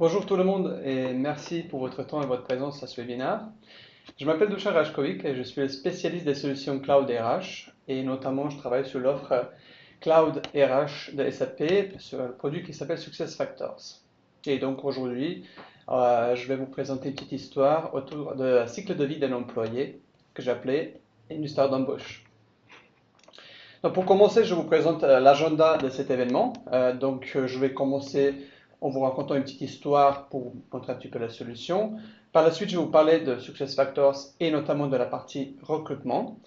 Bonjour tout le monde et merci pour votre temps et votre présence à ce webinaire. Je m'appelle Dusan Rajkovic et je suis le spécialiste des solutions Cloud RH et notamment je travaille sur l'offre Cloud RH de SAP sur un produit qui s'appelle SuccessFactors. Et donc aujourd'hui, je vais vous présenter une petite histoire autour du cycle de vie d'un employé que j'ai appelé une histoire d'embauche. Donc pour commencer, je vous présente l'agenda de cet événement. Je vais commencer en vous racontant une petite histoire pour vous montrer un petit peu la solution. Par la suite, je vais vous parler de SuccessFactors et notamment de la partie recrutement.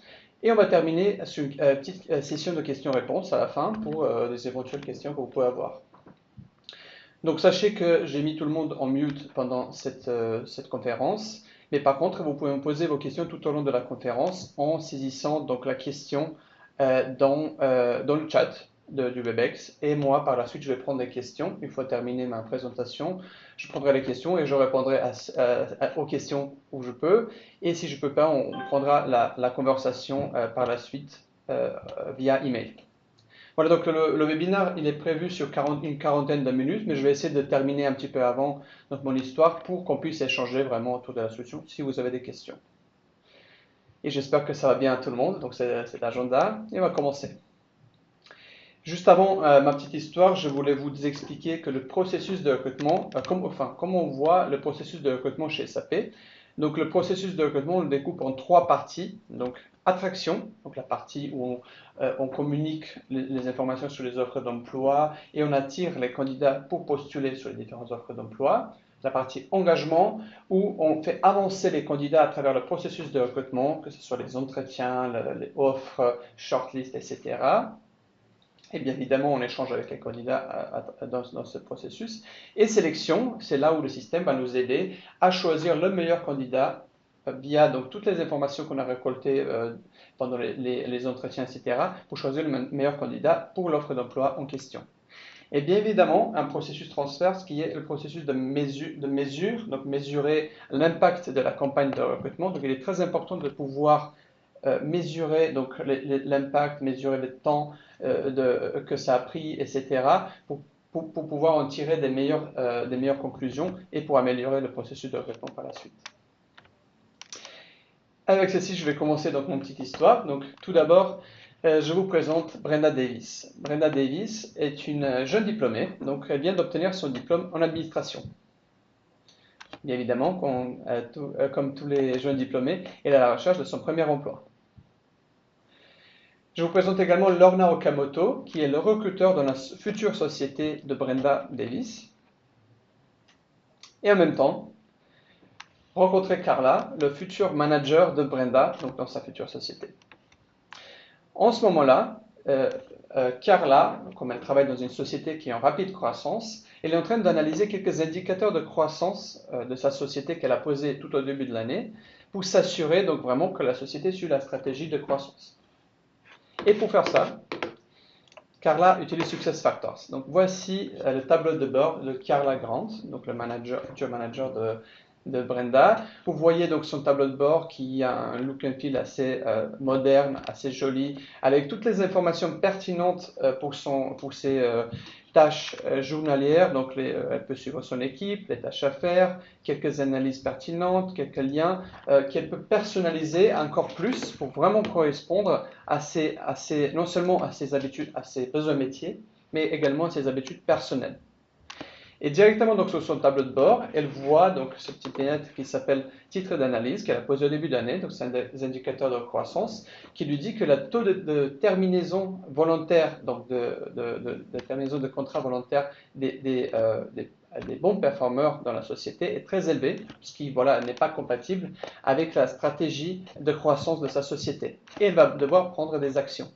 Et on va terminer sur une petite session de questions-réponses à la fin pour des éventuelles questions que vous pouvez avoir. Donc sachez que j'ai mis tout le monde en mute pendant cette conférence, mais par contre, vous pouvez me poser vos questions tout au long de la conférence en saisissant donc la question dans le chat du WebEx. Et moi, par la suite, je vais prendre des questions. Une fois terminé ma présentation, je prendrai les questions et je répondrai aux questions où je peux. Et si je ne peux pas, on prendra la conversation par la suite via email. Voilà, donc le webinaire, il est prévu sur une quarantaine de minutes, mais je vais essayer de terminer un petit peu avant mon histoire pour qu'on puisse échanger vraiment autour de la solution si vous avez des questions. Et j'espère que ça va bien à tout le monde. Donc c'est l'agenda et on va commencer. Juste avant ma petite histoire, je voulais vous expliquer que le processus de recrutement, comment on voit le processus de recrutement chez SAP. Donc le processus de recrutement, on le découpe en trois parties. Donc attraction, donc la partie où on communique les informations sur les offres d'emploi et on attire les candidats pour postuler sur les différentes offres d'emploi. La partie engagement, où on fait avancer les candidats à travers le processus de recrutement, que ce soit les entretiens, les offres, shortlist, etc. Et bien évidemment, on échange avec les candidats dans ce processus. Et sélection, c'est là où le système va nous aider à choisir le meilleur candidat via donc, toutes les informations qu'on a récoltées pendant les entretiens, etc., pour choisir le meilleur candidat pour l'offre d'emploi en question. Et bien évidemment, un processus transverse qui est le processus de mesure, donc mesurer l'impact de la campagne de recrutement. Donc il est très important de pouvoir mesurer donc l'impact, mesurer le temps que ça a pris, etc., pour pouvoir en tirer des meilleures conclusions et pour améliorer le processus de recrutement par la suite. Avec ceci, je vais commencer donc mon petite histoire. Donc tout d'abord, je vous présente Brenda Davis. Brenda Davis est une jeune diplômée, donc elle vient d'obtenir son diplôme en administration. Bien évidemment, comme tous les jeunes diplômés, elle est à la recherche de son premier emploi. Je vous présente également Lorna Okamoto, qui est le recruteur dans la future société de Brenda Davis. Et en même temps, rencontrer Carla, le futur manager de Brenda, donc dans sa future société. En ce moment-là, Carla, comme elle travaille dans une société qui est en rapide croissance, elle est en train d'analyser quelques indicateurs de croissance de sa société qu'elle a posés tout au début de l'année pour s'assurer donc vraiment que la société suit la stratégie de croissance. Et pour faire ça, Carla utilise SuccessFactors. Donc voici le tableau de bord de Carla Grant, donc le futur manager de Brenda. Vous voyez donc son tableau de bord qui a un look and feel assez moderne, assez joli, avec toutes les informations pertinentes pour ses tâches journalières. Donc elle peut suivre son équipe, les tâches à faire, quelques analyses pertinentes, quelques liens qu'elle peut personnaliser encore plus pour vraiment correspondre non seulement à ses habitudes, à ses besoins métiers, mais également à ses habitudes personnelles. Et directement donc, sur son tableau de bord, elle voit donc ce petit fenêtre qui s'appelle titre d'analyse qu'elle a posé au début d'année, donc c'est un des indicateurs de croissance, qui lui dit que le taux de terminaison volontaire, donc de terminaison de contrat volontaire des bons performeurs dans la société est très élevé, ce qui n'est pas compatible avec la stratégie de croissance de sa société. Et elle va devoir prendre des actions.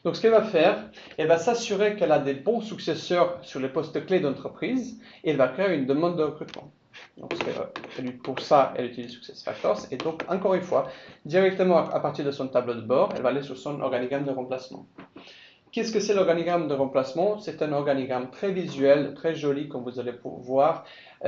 Donc ce qu'elle va faire, elle va s'assurer qu'elle a des bons successeurs sur les postes clés d'entreprise et elle va créer une demande de recrutement. Donc pour ça, elle utilise SuccessFactors et donc encore une fois, directement à partir de son tableau de bord, elle va aller sur son organigramme de remplacement. qu'est-ce que c'est l'organigramme de remplacement? C'est un organigramme très visuel, très joli, comme vous allez voir,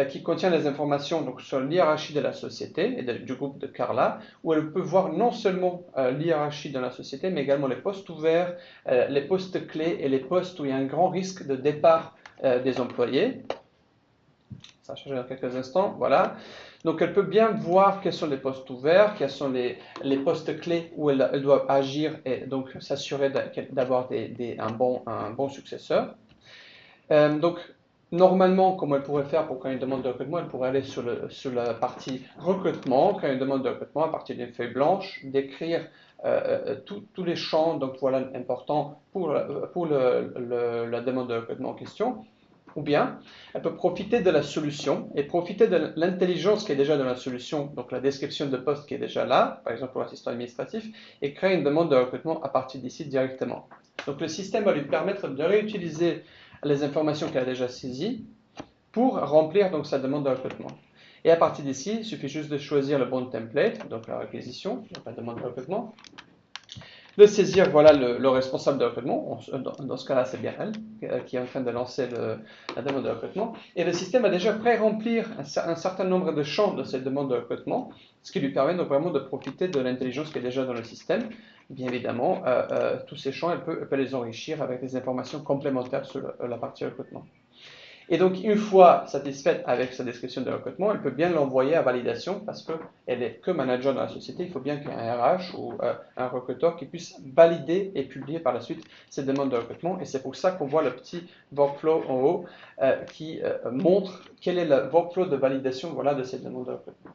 qui contient les informations donc, sur l'hiérarchie de la société et du groupe de Carla, où elle peut voir non seulement l'hiérarchie de la société, mais également les postes ouverts, les postes clés et les postes où il y a un grand risque de départ des employés. Ça va changer dans quelques instants, voilà. Donc elle peut bien voir quels sont les postes ouverts, quels sont les postes clés où elle doit agir et donc s'assurer d'avoir un bon successeur. Donc normalement, comme elle pourrait faire pour quand une demande de recrutement, elle pourrait aller sur la partie recrutement, quand une demande de recrutement à partir d'une feuille blanche, décrire tous les champs donc voilà, importants pour la demande de recrutement en question. Ou bien, elle peut profiter de la solution et profiter de l'intelligence qui est déjà dans la solution, donc la description de poste qui est déjà là, par exemple pour l'assistant administratif, et créer une demande de recrutement à partir d'ici directement. Donc le système va lui permettre de réutiliser les informations qu'elle a déjà saisies pour remplir donc sa demande de recrutement. Et à partir d'ici, il suffit juste de choisir le bon template, donc la réquisition, donc la demande de recrutement, de saisir voilà, le responsable de recrutement, dans ce cas-là c'est bien elle qui est en train de lancer la demande de recrutement, et le système va déjà pré-remplir un certain nombre de champs de cette demande de recrutement, ce qui lui permet donc vraiment de profiter de l'intelligence qui est déjà dans le système. Bien évidemment, tous ces champs, elle peut les enrichir avec des informations complémentaires sur la partie recrutement. Et donc, une fois satisfaite avec sa description de recrutement, elle peut bien l'envoyer à validation parce qu'elle est que manager dans la société. Il faut bien qu'il y ait un RH ou un recruteur qui puisse valider et publier par la suite ces demandes de recrutement. Et c'est pour ça qu'on voit le petit workflow en haut qui montre quel est le workflow de validation voilà, de ces demandes de recrutement.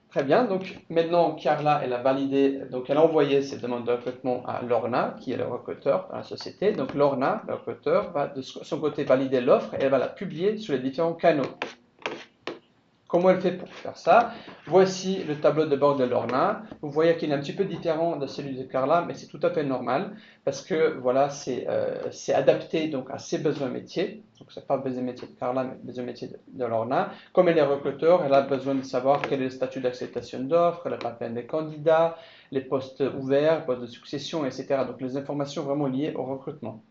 Très bien, donc maintenant Carla, elle a validé, donc elle a envoyé ses demandes de recrutement à Lorna, qui est le recruteur dans la société. Donc Lorna, le recruteur, va de son côté valider l'offre et elle va la publier sur les différents canaux. Comment elle fait pour faire ça? Voici le tableau de bord de Lorna. Vous voyez qu'il est un petit peu différent de celui de Carla, mais c'est tout à fait normal parce que voilà, c'est adapté donc à ses besoins métiers. Donc c'est pas besoin métier de Carla, mais besoin métier de Lorna. Comme elle est recruteur, elle a besoin de savoir quel est le statut d'acceptation d'offres, le pipeline des candidats, les postes ouverts, postes de succession, etc. Donc les informations vraiment liées au recrutement.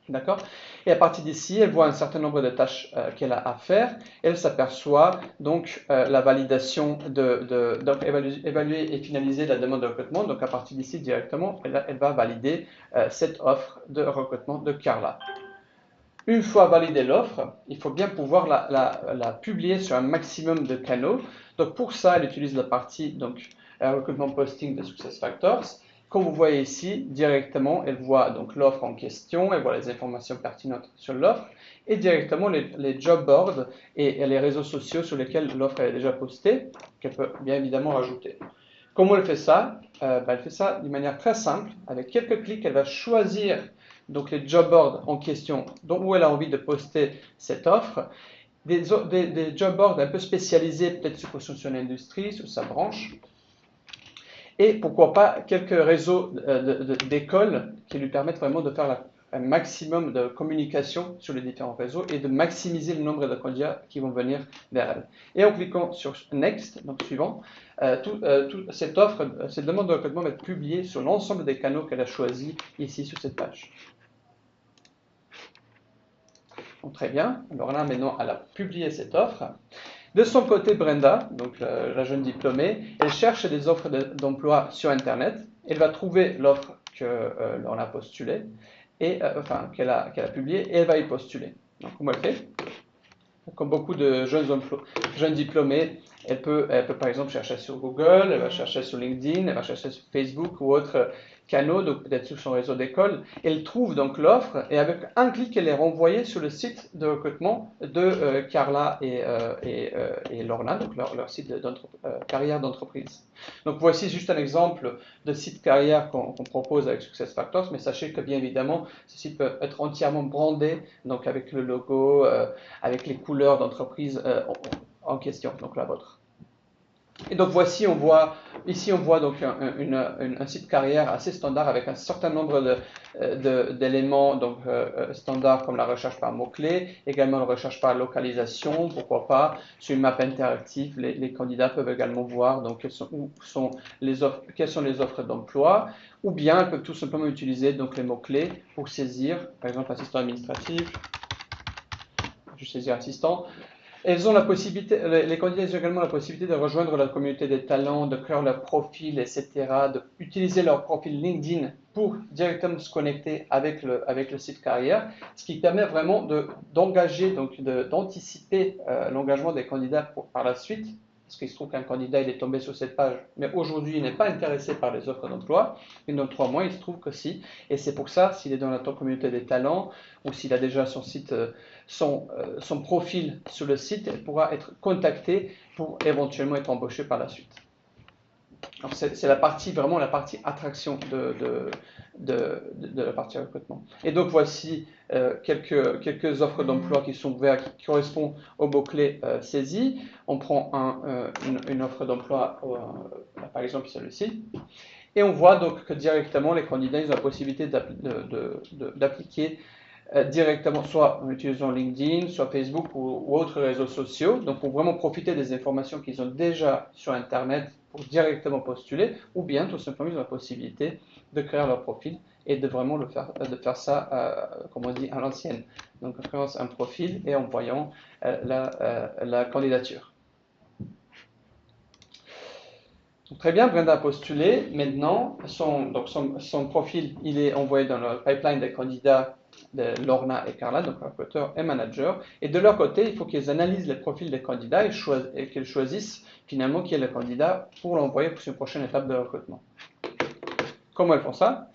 D'accord? Et à partir d'ici, elle voit un certain nombre de tâches qu'elle a à faire. Elle s'aperçoit donc la validation donc évaluer et finaliser la demande de recrutement. Donc à partir d'ici directement, elle va valider cette offre de recrutement de Carla. Une fois validée l'offre, il faut bien pouvoir la publier sur un maximum de canaux. Donc pour ça, elle utilise la partie donc recrutement posting de SuccessFactors. Comme vous voyez ici, directement, elle voit donc l'offre en question, elle voit les informations pertinentes sur l'offre et directement les job boards et les réseaux sociaux sur lesquels l'offre est déjà postée, qu'elle peut bien évidemment rajouter. Comment elle fait ça? Elle fait ça d'une manière très simple. Avec quelques clics, elle va choisir donc les job boards en question où elle a envie de poster cette offre. Des job boards un peu spécialisés, peut-être sur l'industrie, sur sa branche. Et pourquoi pas quelques réseaux d'écoles qui lui permettent vraiment de faire un maximum de communication sur les différents réseaux et de maximiser le nombre de candidats qui vont venir vers elle. Et en cliquant sur Next, donc suivant, cette demande de recrutement va être publiée sur l'ensemble des canaux qu'elle a choisis ici sur cette page. Donc, très bien. Alors là, maintenant, elle a publié cette offre. De son côté, Brenda, donc la jeune diplômée, elle cherche des offres d'emploi sur Internet. Elle va trouver l'offre qu'on a postulée, qu'elle a publiée, et elle va y postuler. Donc, comment elle fait? Comme beaucoup de jeunes diplômés, elle peut par exemple chercher sur Google, elle va chercher sur LinkedIn, elle va chercher sur Facebook ou autres canaux, donc peut-être sur son réseau d'école. Elle trouve donc l'offre et avec un clic, elle est renvoyée sur le site de recrutement de Carla et Lorna, donc leur site de carrière d'entreprise. Donc voici juste un exemple de site carrière qu'on propose avec SuccessFactors, mais sachez que bien évidemment, ce site peut être entièrement brandé, donc avec le logo, avec les couleurs d'entreprise en question, donc la vôtre. Et donc ici on voit donc un site carrière assez standard avec un certain nombre d'éléments standards comme la recherche par mots-clés, également la recherche par localisation, pourquoi pas. Sur une map interactive, les candidats peuvent également voir donc, quelles sont les offres d'emploi, ou bien ils peuvent tout simplement utiliser donc, les mots-clés pour saisir, par exemple assistant administratif, je saisis assistant. Elles ont la possibilité, les candidats ont également la possibilité de rejoindre la communauté des talents, de créer leur profil, etc., d'utiliser leur profil LinkedIn pour directement se connecter avec le site carrière, ce qui permet vraiment d'engager, donc d'anticiper l'engagement des candidats par la suite, parce qu'il se trouve qu'un candidat il est tombé sur cette page, mais aujourd'hui il n'est pas intéressé par les offres d'emploi, et dans 3 mois il se trouve que si, et c'est pour ça, s'il est dans la communauté des talents, ou s'il a déjà son site, son profil sur le site, il pourra être contacté pour éventuellement être embauché par la suite. Alors c'est vraiment la partie attraction de la partie recrutement. Et donc voici quelques offres d'emploi qui sont ouvertes, qui correspondent aux mots-clés saisis. On prend une offre d'emploi, par exemple celui-ci, et on voit donc que directement les candidats ont la possibilité d'appliquer directement, soit en utilisant LinkedIn, soit Facebook ou autres réseaux sociaux, donc pour vraiment profiter des informations qu'ils ont déjà sur Internet pour directement postuler, ou bien tout simplement ils ont la possibilité de créer leur profil et de vraiment de faire ça, comme on dit, à l'ancienne. Donc en créant un profil et en voyant la candidature. Très bien, Brenda a postulé. Maintenant, son profil il est envoyé dans le pipeline des candidats de Lorna et Carla, donc recruteur et manager. Et de leur côté, il faut qu'ils analysent les profils des candidats et qu'ils choisissent finalement qui est le candidat pour l'envoyer pour une prochaine étape de recrutement. Comment elles font ça?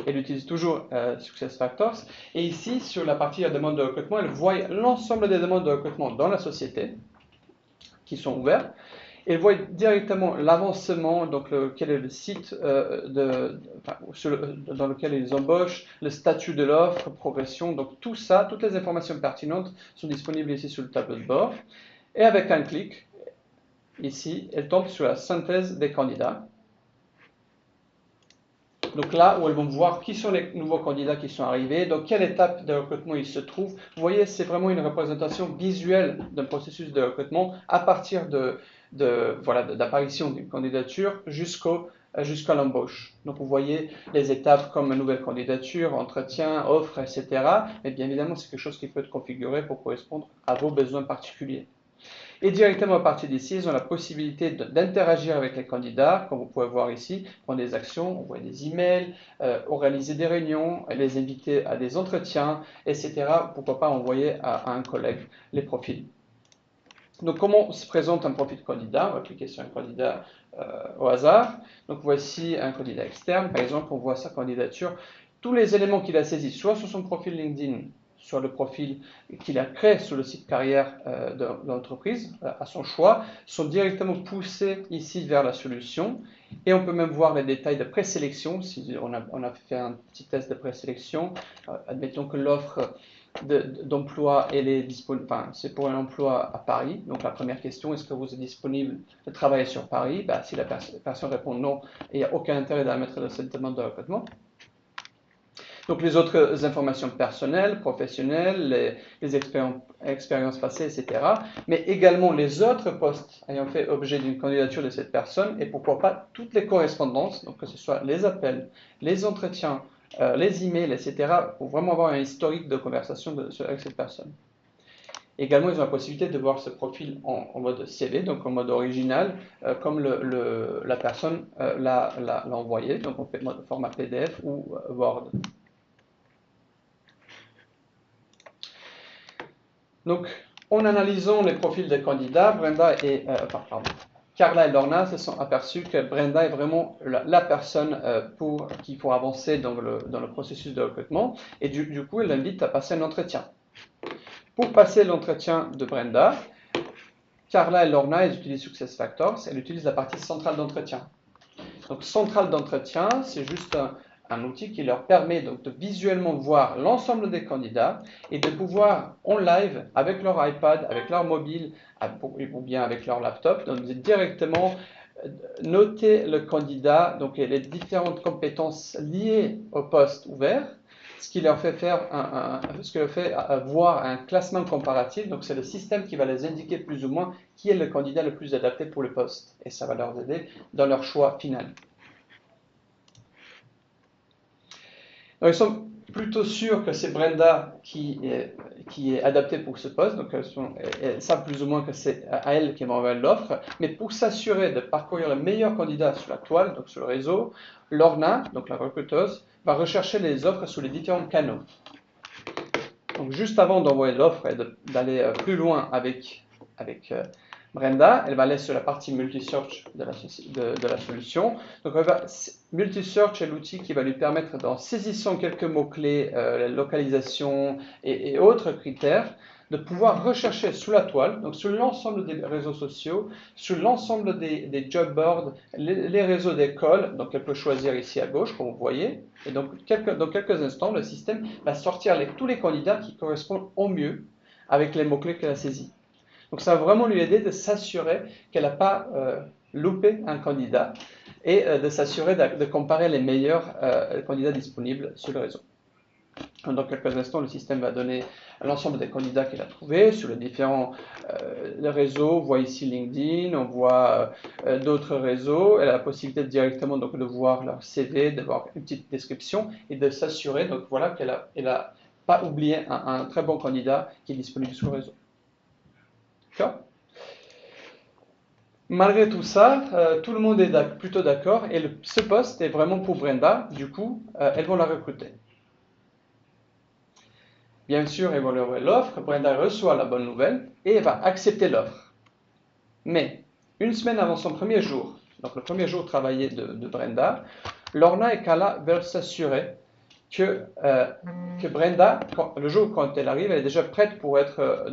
Elles utilisent toujours SuccessFactors. Et ici, sur la partie demande de recrutement, elles voient l'ensemble des demandes de recrutement dans la société qui sont ouvertes. Elles voient directement l'avancement, donc quel est le site dans lequel ils embauchent, le statut de l'offre, progression, donc tout ça, toutes les informations pertinentes sont disponibles ici sur le tableau de bord. Et avec un clic, ici, elles tombent sur la synthèse des candidats. Donc là où elles vont voir qui sont les nouveaux candidats qui sont arrivés, dans quelle étape de recrutement ils se trouvent. Vous voyez, c'est vraiment une représentation visuelle d'un processus de recrutement à partir d'apparition d'une candidature jusqu'à l'embauche. Donc vous voyez les étapes comme une nouvelle candidature, entretien, offre, etc. Mais bien évidemment, c'est quelque chose qui peut être configuré pour correspondre à vos besoins particuliers. Et directement à partir d'ici, ils ont la possibilité d'interagir avec les candidats, comme vous pouvez voir ici, prendre des actions, envoyer des emails, organiser des réunions, les inviter à des entretiens, etc. Pourquoi pas envoyer à un collègue les profils. Donc comment se présente un profil de candidat? On va cliquer sur un candidat au hasard. Donc voici un candidat externe, par exemple, on voit sa candidature. Tous les éléments qu'il a saisis, soit sur son profil LinkedIn, sur le profil qu'il a créé sur le site carrière de l'entreprise, à son choix, sont directement poussés ici vers la solution. Et on peut même voir les détails de présélection. Si on a fait un petit test de présélection, admettons que l'offre d'emploi, c'est pour un emploi à Paris. Donc la première question, est-ce que vous êtes disponible de travailler sur Paris? Si la personne répond non, il n'y a aucun intérêt de la mettre dans cette demande de recrutement. Donc les autres informations personnelles, professionnelles, les expériences passées, etc. Mais également les autres postes ayant fait objet d'une candidature de cette personne et pourquoi pas toutes les correspondances, donc que ce soit les appels, les entretiens, les emails, etc. pour vraiment avoir un historique de conversation avec cette personne. Également, ils ont la possibilité de voir ce profil en mode CV, donc en mode original, comme la personne l'a envoyé, donc en format PDF ou Word. Donc, en analysant les profils des candidats, Carla et Lorna se sont aperçus que Brenda est vraiment la personne pour avancer dans le processus de recrutement. Et du coup, elle l'invite à passer un entretien. Pour passer l'entretien de Brenda, Carla et Lorna, elles utilisent SuccessFactors, elles utilisent la partie centrale d'entretien. Donc, centrale d'entretien, c'est juste un outil qui leur permet donc de visuellement voir l'ensemble des candidats et de pouvoir en live avec leur iPad, avec leur mobile ou bien avec leur laptop, donc directement noter le candidat, donc les différentes compétences liées au poste ouvert, ce qui leur fait voir un classement comparatif. Donc c'est le système qui va les indiquer plus ou moins qui est le candidat le plus adapté pour le poste, et ça va leur aider dans leur choix final. Donc, ils sont plutôt sûrs que c'est Brenda qui est adaptée pour ce poste, donc elles savent plus ou moins que c'est à elle qui m'envoie l'offre, mais pour s'assurer de parcourir le meilleur candidat sur la toile, donc sur le réseau, Lorna, donc la recruteuse, va rechercher les offres sur les différents canaux. Donc juste avant d'envoyer l'offre et d'aller plus loin avec Brenda, elle va aller sur la partie multi-search de la solution. Donc multi-search est l'outil qui va lui permettre, en saisissant quelques mots-clés, la localisation et autres critères, de pouvoir rechercher sous la toile, donc sur l'ensemble des réseaux sociaux, sur l'ensemble des job boards, les réseaux d'école. Donc elle peut choisir ici à gauche, comme vous voyez. Et donc dans quelques instants, le système va sortir tous les candidats qui correspondent au mieux avec les mots-clés qu'elle a saisis. Donc ça va vraiment lui aider de s'assurer qu'elle n'a pas loupé un candidat et de s'assurer de comparer les meilleurs candidats disponibles sur le réseau. Dans quelques instants, le système va donner l'ensemble des candidats qu'il a trouvés sur les différents réseaux. On voit ici LinkedIn, on voit d'autres réseaux. Elle a la possibilité directement donc, de voir leur CV, de voir une petite description et de s'assurer donc, voilà, qu'elle n'a pas oublié un très bon candidat qui est disponible sur le réseau. D'accord ? Malgré tout ça, tout le monde est plutôt d'accord et ce poste est vraiment pour Brenda. Du coup, elles vont la recruter. Bien sûr, elles vont lui envoyer l'offre. Brenda reçoit la bonne nouvelle et elle va accepter l'offre. Mais une semaine avant son premier jour, donc le premier jour travaillé de Brenda, Lorna et Carla veulent s'assurer que Brenda, le jour quand elle arrive, elle est déjà prête pour être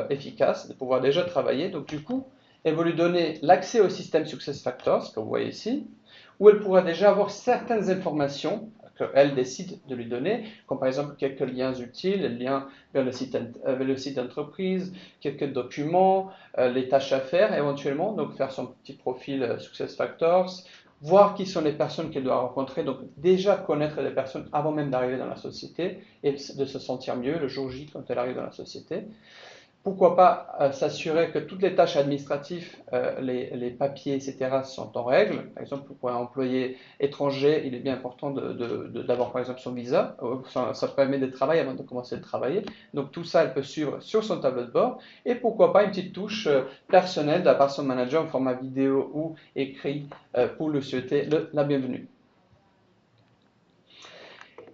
efficace, de pouvoir déjà travailler. Donc du coup, elle va lui donner l'accès au système SuccessFactors, que vous voyez ici, où elle pourra déjà avoir certaines informations qu'elle décide de lui donner, comme par exemple quelques liens utiles, les liens vers le site d'entreprise, quelques documents, les tâches à faire éventuellement, donc faire son petit profil SuccessFactors, voir qui sont les personnes qu'elle doit rencontrer, donc déjà connaître les personnes avant même d'arriver dans la société et de se sentir mieux le jour J quand elle arrive dans la société. Pourquoi pas s'assurer que toutes les tâches administratives, les papiers, etc. sont en règle. Par exemple, pour un employé étranger, il est bien important d'avoir par exemple son visa. Ça permet de travailler avant de commencer à travailler. Donc tout ça, elle peut suivre sur son tableau de bord. Et pourquoi pas une petite touche personnelle de la part de son manager en format vidéo ou écrit pour lui souhaiter la bienvenue.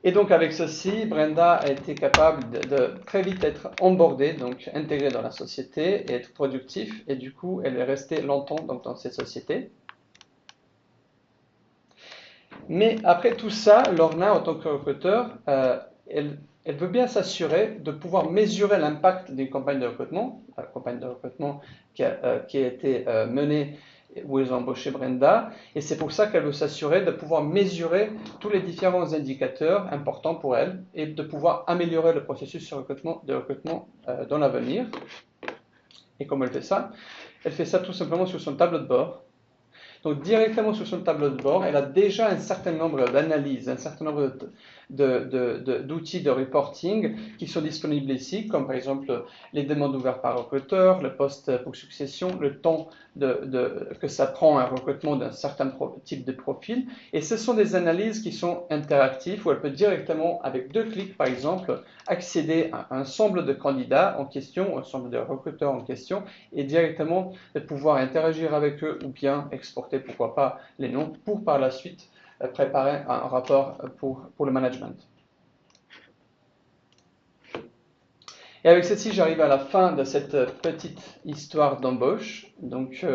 Et donc avec ceci, Brenda a été capable de très vite être onboardée, donc intégrée dans la société et être productive. Et du coup, elle est restée longtemps donc, dans cette société. Mais après tout ça, Lorna, en tant que recruteur, elle veut bien s'assurer de pouvoir mesurer l'impact d'une campagne de recrutement, la campagne de recrutement qui a été menée où ils ont embauché Brenda, et c'est pour ça qu'elle veut s'assurer de pouvoir mesurer tous les différents indicateurs importants pour elle et de pouvoir améliorer le processus de recrutement dans l'avenir. Et comment elle fait ça? Elle fait ça tout simplement sur son tableau de bord. Donc directement sur son tableau de bord, elle a déjà un certain nombre d'analyses, un certain nombre d'outils de reporting qui sont disponibles ici, comme par exemple les demandes ouvertes par recruteur, le poste pour succession, le temps que ça prend un recrutement d'un certain type de profil. Et ce sont des analyses qui sont interactives où elle peut directement, avec 2 clics par exemple, accéder à un ensemble de candidats en question, un ensemble de recruteurs en question, et directement de pouvoir interagir avec eux ou bien exporter, pourquoi pas, les noms pour par la suite préparer un rapport pour le management. Et avec ceci, j'arrive à la fin de cette petite histoire d'embauche. Donc,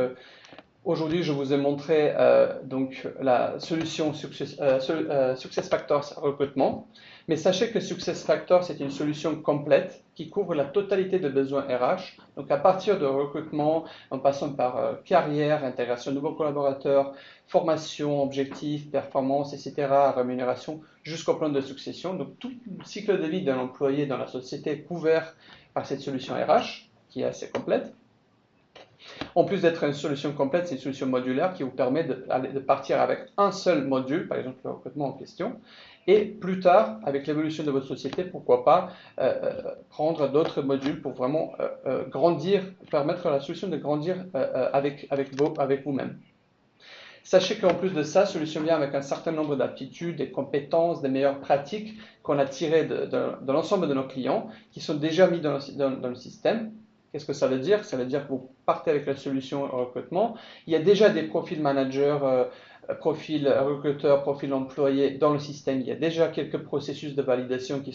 Aujourd'hui, je vous ai montré donc la solution SuccessFactors recrutement. Mais sachez que SuccessFactors est une solution complète qui couvre la totalité des besoins RH. Donc à partir de recrutement, en passant par carrière, intégration de nouveaux collaborateurs, formation, objectifs, performance, etc., rémunération, jusqu'au plan de succession. Donc tout le cycle de vie d'un employé dans la société est couvert par cette solution RH qui est assez complète. En plus d'être une solution complète, c'est une solution modulaire qui vous permet de partir avec un seul module, par exemple le recrutement en question, et plus tard, avec l'évolution de votre société, pourquoi pas prendre d'autres modules pour vraiment grandir, permettre à la solution de grandir avec vous-même. Sachez qu'en plus de ça, solution vient avec un certain nombre d'aptitudes, des compétences, des meilleures pratiques qu'on a tirées de l'ensemble de nos clients, qui sont déjà mis dans le système. Qu'est-ce que ça veut dire? Ça veut dire que vous partez avec la solution recrutement. Il y a déjà des profils managers, profils recruteurs, profils employés dans le système. Il y a déjà quelques processus de validation qui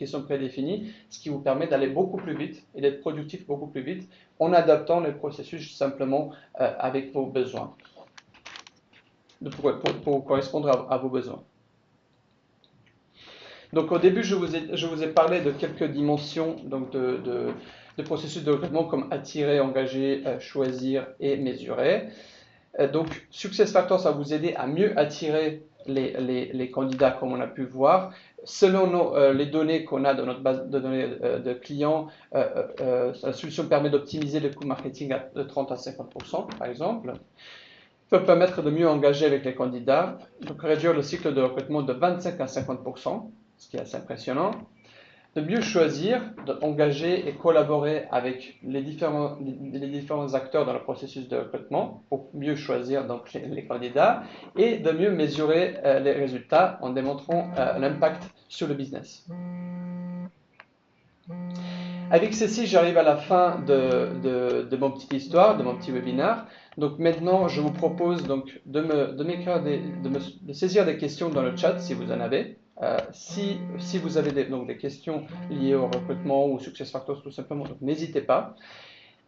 sont prédéfinis, ce qui vous permet d'aller beaucoup plus vite et d'être productif beaucoup plus vite en adaptant les processus simplement avec vos besoins, pour correspondre à vos besoins. Donc au début, je vous ai parlé de quelques dimensions donc de processus de recrutement comme attirer, engager, choisir et mesurer. Donc SuccessFactors va vous aider à mieux attirer les candidats comme on a pu voir. Selon les données qu'on a dans notre base de données de clients, la solution permet d'optimiser le coût marketing de 30 à 50% par exemple. Peut permettre de mieux engager avec les candidats, donc réduire le cycle de recrutement de 25 à 50%, ce qui est assez impressionnant. De mieux choisir, d'engager et collaborer avec les différents acteurs dans le processus de recrutement pour mieux choisir donc les candidats et de mieux mesurer les résultats en démontrant l'impact sur le business. Avec ceci, j'arrive à la fin de mon petite histoire, de mon petit webinaire. Donc maintenant, je vous propose donc de saisir des questions dans le chat si vous en avez. Si vous avez des questions liées au recrutement ou SuccessFactors tout simplement, n'hésitez pas.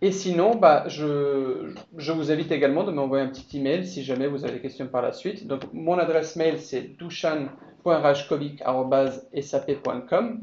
Et sinon, je vous invite également de m'envoyer un petit email si jamais vous avez des questions par la suite. Donc mon adresse mail c'est dushan.rajkovic@sap.com